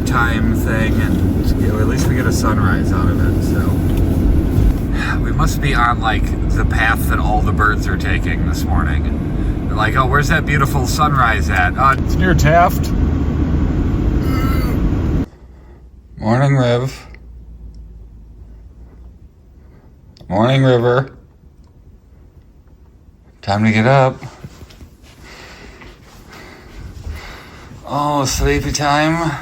nighttime thing, and at least we get a sunrise out of it. So we must be on like the path that all the birds are taking this morning. They're like, oh, where's that beautiful sunrise at? It's near Taft. Morning, Riv. Morning, River. Time to get up. Oh, sleepy time.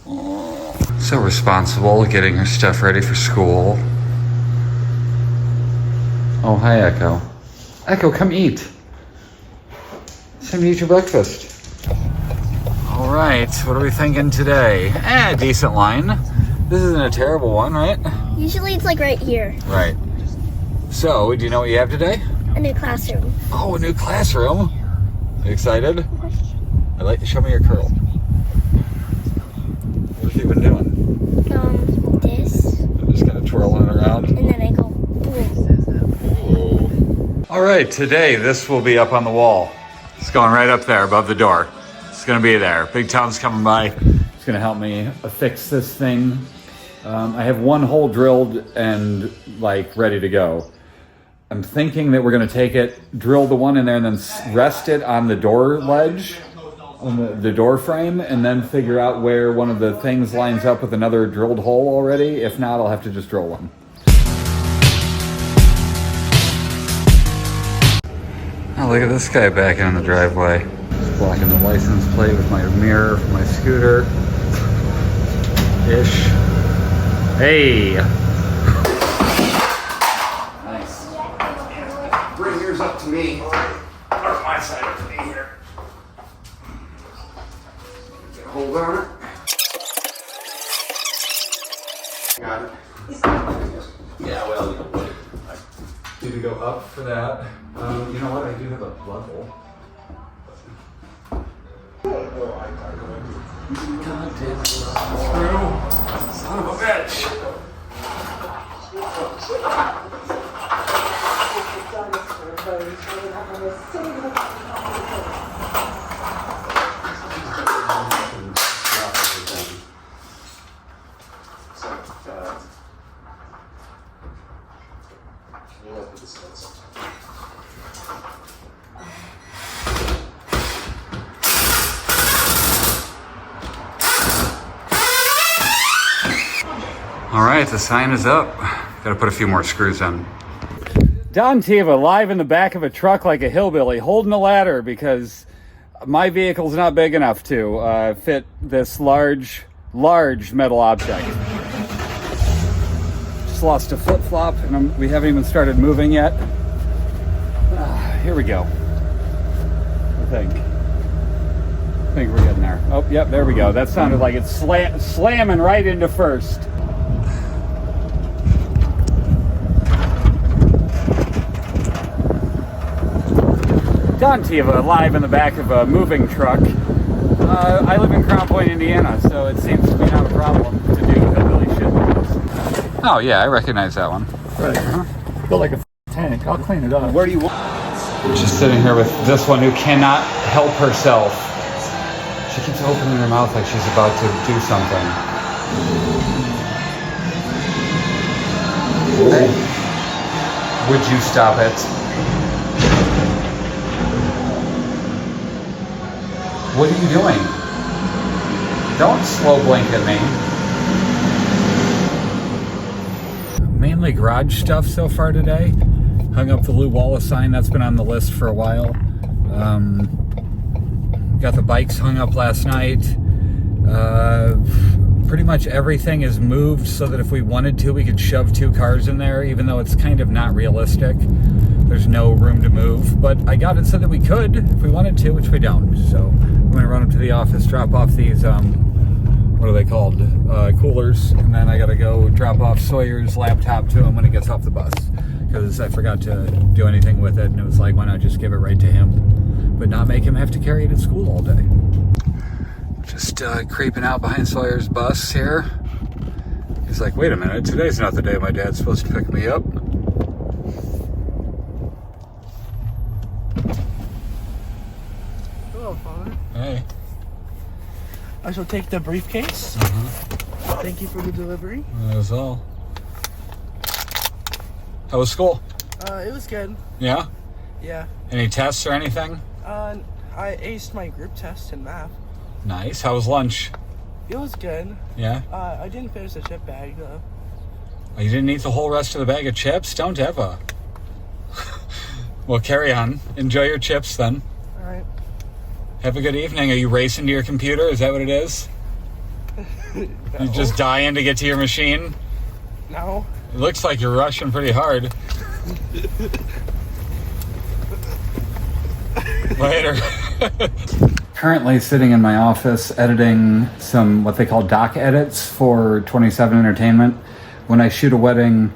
Oh. So responsible, getting her stuff ready for school. Oh, hi, Echo. Echo, come eat. It's time to eat your breakfast. All right, what are we thinking today? Decent line. This isn't a terrible one, right? Usually it's like right here. Right. So, do you know what you have today? A new classroom. Oh, a new classroom. You excited? I'd like to show me your curl. What have you been doing? This. I'm just kind of twirling it around. And then I go boom. All right, today this will be up on the wall. It's going right up there above the door. It's going to be there. Big Tom's coming by. It's going to help me affix this thing. I have one hole drilled and like ready to go. I'm thinking that we're going to take it, drill the one in there, and then rest it on the door ledge, on the door frame, and then figure out where one of the things lines up with another drilled hole already. If not, I'll have to just drill one. Oh, look at this guy backing in the driveway. Just blocking the license plate with my mirror for my scooter. Ish. Hey! Nice. Bring yours up to me. Or my side up to me here. Get a hold on it. Got it. Yeah, well, you know, I need to go up for that. You know what? I do have a level. Screw. Son of a bitch. All right, the sign is up. Gotta put a few more screws in. Don Tiva live in the back of a truck like a hillbilly, holding a ladder because my vehicle's not big enough to fit this large metal object. Just lost a flip-flop and we haven't even started moving yet. Here we go. I think we're getting there. Oh, yep, there we go. That sounded like it's slamming right into first. Don Tiva live in the back of a moving truck. I live in Crown Point, Indiana, so it seems to be not a problem to do hillbilly shit like this. Oh yeah, I recognize that one. Right. Feel like a tank. I'll clean it up. Where do you want? Just sitting here with this one who cannot help herself. She keeps opening her mouth like she's about to do something. Hey. Would you stop it? What are you doing? Don't slow blink at me. Mainly garage stuff so far today. Hung up the Lou Wallace sign, that's been on the list for a while. Got the bikes hung up last night. Pretty much everything is moved so that if we wanted to, we could shove 2 cars in there, even though it's kind of not realistic. There's no room to move, but I got it so that we could if we wanted to, which we don't. So I'm gonna run up to the office, drop off these, what are they called? Coolers, and then I gotta go drop off Sawyer's laptop to him when he gets off the bus, because I forgot to do anything with it, and it was like, why not just give it right to him, but not make him have to carry it at school all day. Just creeping out behind Sawyer's bus here. He's like, wait a minute, today's not the day my dad's supposed to pick me up. Hello, Father. Hey. I shall take the briefcase. Thank you for the delivery. That was all. How was school? It was good. Yeah? Yeah. Any tests or anything? I aced my group test in math. Nice. How was lunch? It was good. Yeah? I didn't finish the chip bag though. Oh, you didn't eat the whole rest of the bag of chips? Don't ever. Well, carry on. Enjoy your chips then. All right. Have a good evening. Are you racing to your computer? Is that what it is? You just dying to get to your machine? No. It looks like you're rushing pretty hard. Later. Currently sitting in my office editing some what they call doc edits for 27 Entertainment. When I shoot a wedding,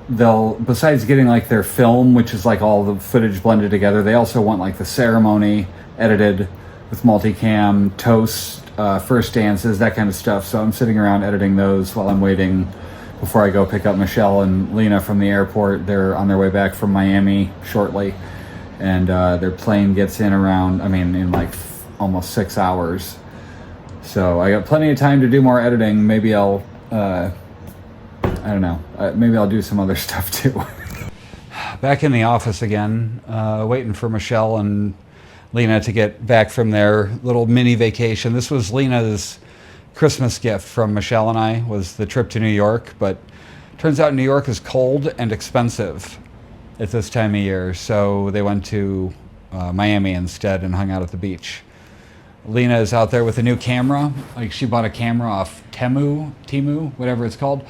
they'll, besides getting like their film, which is like all the footage blended together, they also want like the ceremony edited with multicam, toasts, first dances, that kind of stuff. So I'm sitting around editing those while I'm waiting before I go pick up Michelle and Lena from the airport. They're on their way back from Miami shortly. And their plane gets in in like almost 6 hours. So I got plenty of time to do more editing. Maybe I'll, I don't know, maybe I'll do some other stuff too. Back in the office again, waiting for Michelle and Lena to get back from their little mini vacation. This was Lena's Christmas gift from Michelle and I, was the trip to New York, but turns out New York is cold and expensive at this time of year, so they went to Miami instead and hung out at the beach. Lena is out there with a new camera. Like, she bought a camera off Temu, whatever it's called,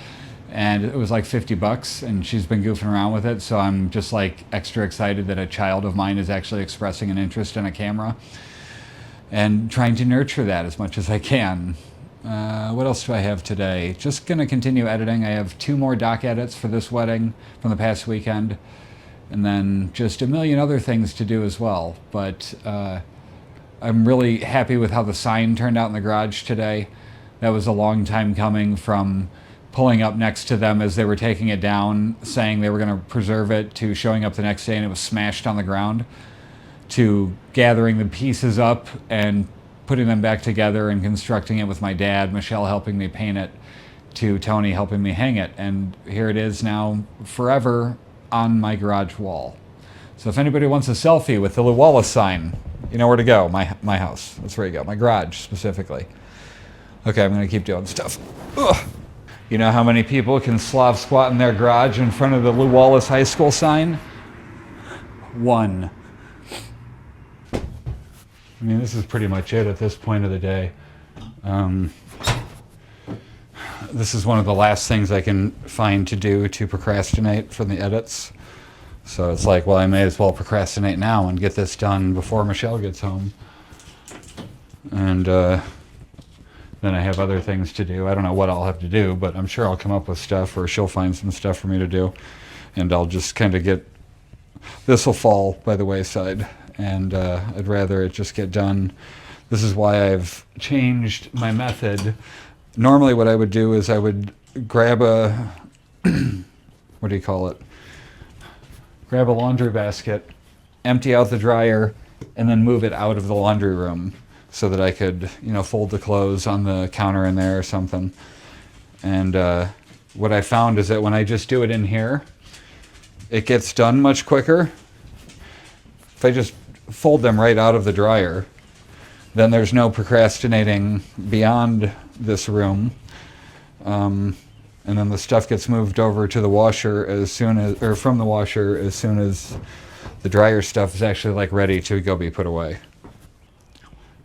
and it was like $50, and she's been goofing around with it, so I'm just like extra excited that a child of mine is actually expressing an interest in a camera and trying to nurture that as much as I can. What else do I have today? Just gonna continue editing. I have 2 more doc edits for this wedding from the past weekend, and then just a million other things to do as well. But I'm really happy with how the sign turned out in the garage today. That was a long time coming, from pulling up next to them as they were taking it down, saying they were going to preserve it, to showing up the next day and it was smashed on the ground, to gathering the pieces up and putting them back together and constructing it with my dad, Michelle helping me paint it, to Tony helping me hang it. And here it is now, forever on my garage wall. So if anybody wants a selfie with the Lew Wallace sign, you know where to go. My house. That's where you go. My garage, specifically. Okay, I'm going to keep doing stuff. Ugh. You know how many people can Slav squat in their garage in front of the Lew Wallace High School sign? 1. I mean, this is pretty much it at this point of the day. This is one of the last things I can find to do to procrastinate from the edits. So it's like, well, I may as well procrastinate now and get this done before Michelle gets home. And then I have other things to do. I don't know what I'll have to do, but I'm sure I'll come up with stuff, or she'll find some stuff for me to do. And I'll just kind of get... This will fall by the wayside, and I'd rather it just get done. This is why I've changed my method. Normally what I would do is I would grab a... what do you call it? Grab a laundry basket, empty out the dryer, and then move it out of the laundry room so that I could, fold the clothes on the counter in there or something. And what I found is that when I just do it in here, it gets done much quicker. If I just fold them right out of the dryer, then there's no procrastinating beyond this room. And then the stuff gets moved over to the washer from the washer as soon as the dryer stuff is actually like ready to go be put away.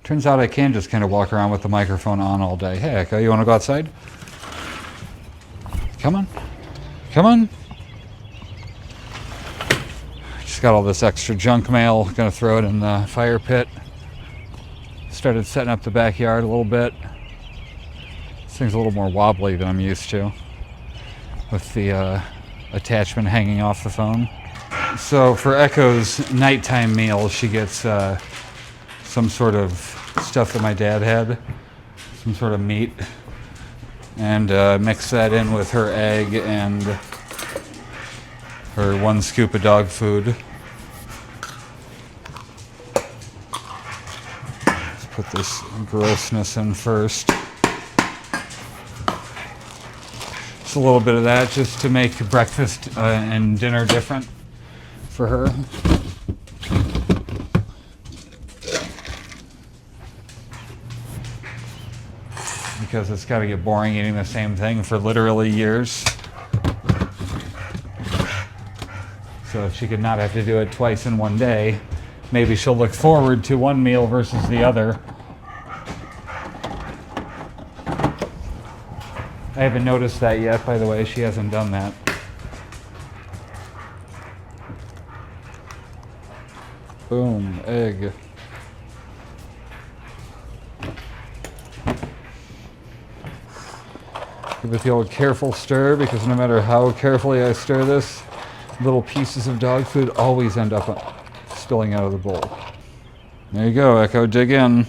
Turns out I can just kind of walk around with the microphone on all day. Hey, Echo, you want to go outside? Come on. Come on. Just got all this extra junk mail. Gonna throw it in the fire pit. Started setting up the backyard a little bit. This thing's a little more wobbly than I'm used to, with the attachment hanging off the phone. So for Echo's nighttime meal, she gets some sort of stuff that my dad had, some sort of meat, and mix that in with her egg and her 1 scoop of dog food. It's put this grossness in first. Just a little bit of that just to make breakfast and dinner different for her. Because it's got to get boring eating the same thing for literally years. So if she could not have to do it twice in one day, maybe she'll look forward to one meal versus the other. I haven't noticed that yet, by the way. She hasn't done that. Boom, egg. Give it the old careful stir, because no matter how carefully I stir this, little pieces of dog food always end up spilling out of the bowl. There you go, Echo, dig in.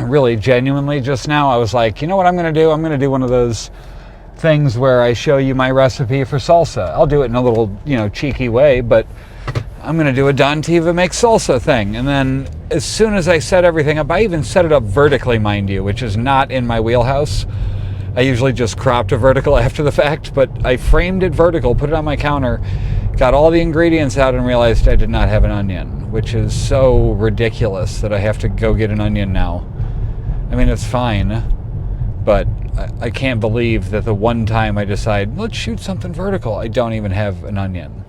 Really, genuinely, just now, I was like, you know what I'm going to do? I'm going to do one of those things where I show you my recipe for salsa. I'll do it in a little, cheeky way, but I'm going to do a Don Teva makes salsa thing. And then as soon as I set everything up, I even set it up vertically, mind you, which is not in my wheelhouse. I usually just crop to vertical after the fact, but I framed it vertical, put it on my counter, got all the ingredients out, and realized I did not have an onion, which is so ridiculous that I have to go get an onion now. I mean, it's fine, but I can't believe that the one time I decide, let's shoot something vertical, I don't even have an onion.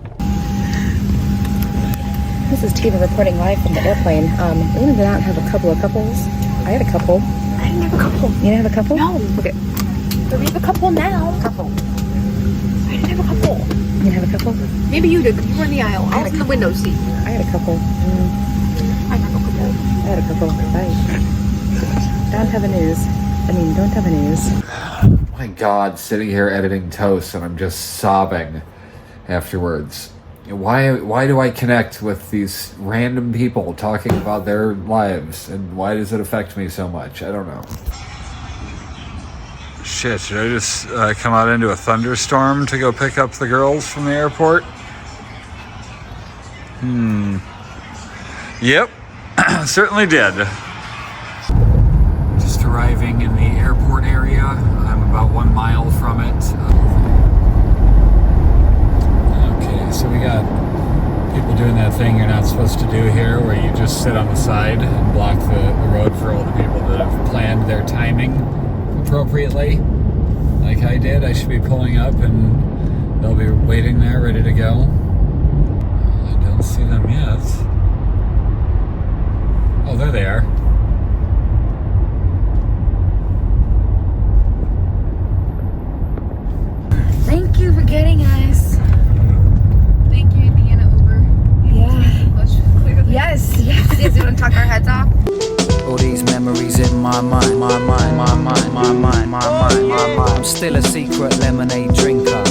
This is Tiva reporting live from the airplane. We're gonna go out and have a couple of couples. I had a couple. I didn't have a couple. You didn't have a couple? No. Okay. But we have a couple now. Couple. I didn't have a couple. You didn't have a couple? Maybe you did, but you were in the aisle. I was in the window seat. I had a couple. I have a couple. I had a couple. Bye. Don't have a news. Don't have a news. My God, sitting here editing toast and I'm just sobbing afterwards. Why do I connect with these random people talking about their lives, and why does it affect me so much? I don't know. Shit, should I just come out into a thunderstorm to go pick up the girls from the airport? Yep, certainly did. Just arriving in the airport area. I'm about 1 mile from it. Okay, so we got people doing that thing you're not supposed to do here, where you just sit on the side and block the road for all the people that have planned their timing appropriately. Like I did, I should be pulling up and they'll be waiting there, ready to go. I don't see them yet. Oh, there they are. Thank you for getting us. Thank you, Indiana Uber. Yeah. English, clearly. Yes. Yes, you want to tuck our heads off? All these memories in my mind, my mind, my mind, my mind, my mind, my mind. I'm still a secret lemonade drinker.